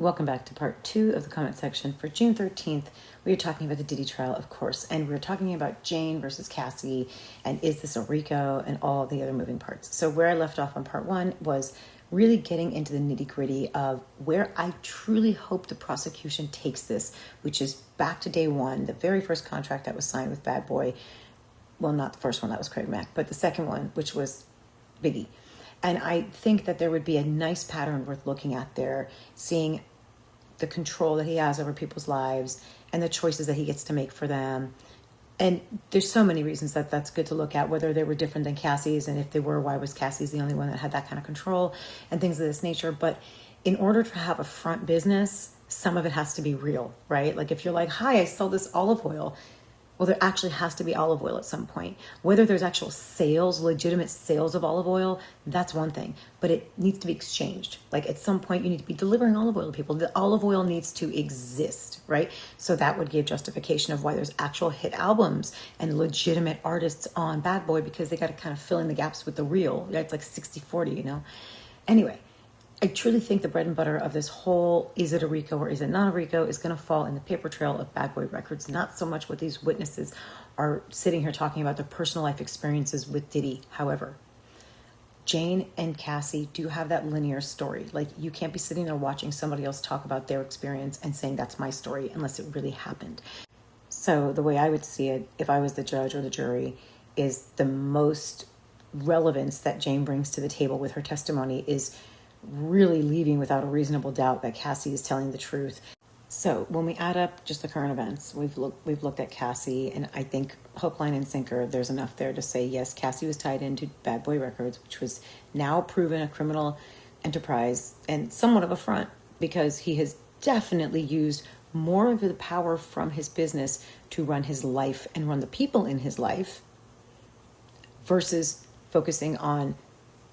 Welcome back to part 2 of the comment section. For June 13th, we are talking about the Diddy trial, of course, and we're talking about Jane versus Cassie, and is this a RICO, and all the other moving parts. So where I left off on part 1 was really getting into the nitty-gritty of where I truly hope the prosecution takes this, which is back to day 1, the very first contract that was signed with Bad Boy. Well, not the first one, that was Craig Mack, but the second one, which was Biggie. And I think that there would be a nice pattern worth looking at there, seeing the control that he has over people's lives and the choices that he gets to make for them. And there's so many reasons that that's good to look at, whether they were different than Cassie's, and if they were, why was Cassie's the only one that had that kind of control and things of this nature. But in order to have a front business, some of it has to be real, right? Like if you're like, hi, I sell this olive oil. Well, there actually has to be olive oil at some point. Whether there's actual sales, legitimate sales of olive oil, that's one thing. But it needs to be exchanged. Like at some point, you need to be delivering olive oil to people. The olive oil needs to exist, right? So that would give justification of why there's actual hit albums and legitimate artists on Bad Boy, because they got to kind of fill in the gaps with the real. It's like 60-40, you know? Anyway, I truly think the bread and butter of this whole, is it a RICO or is it not a RICO, is going to fall in the paper trail of Bad Boy Records, not so much what these witnesses are sitting here talking about their personal life experiences with Diddy. However, Jane and Cassie do have that linear story. Like you can't be sitting there watching somebody else talk about their experience and saying that's my story unless it really happened. So the way I would see it, if I was the judge or the jury, is the most relevance that Jane brings to the table with her testimony is really leaving without a reasonable doubt that Cassie is telling the truth. So when we add up just the current events, we've looked at Cassie, and I think hook, line, and sinker, there's enough there to say, yes, Cassie was tied into Bad Boy Records, which was now proven a criminal enterprise and somewhat of a front, because he has definitely used more of the power from his business to run his life and run the people in his life versus focusing on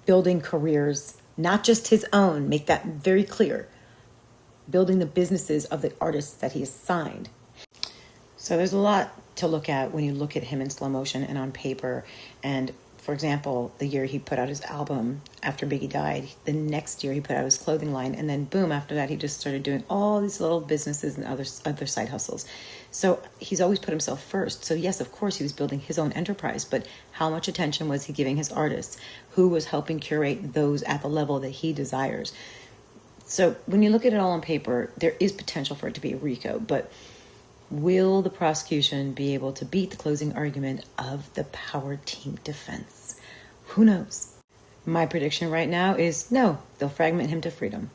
building careers, not just his own, make that very clear, building the businesses of the artists that he has signed. So there's a lot to look at when you look at him in slow motion and on paper. And for example, the year he put out his album after Biggie died, the next year he put out his clothing line, and then boom, after that he just started doing all these little businesses and other side hustles. So he's always put himself first. So yes, of course he was building his own enterprise, but how much attention was he giving his artists? Who was helping curate those at the level that he desires? So when you look at it all on paper, there is potential for it to be a RICO, but will the prosecution be able to beat the closing argument of the power team defense? Who knows? My prediction right now is no, they'll fragment him to freedom.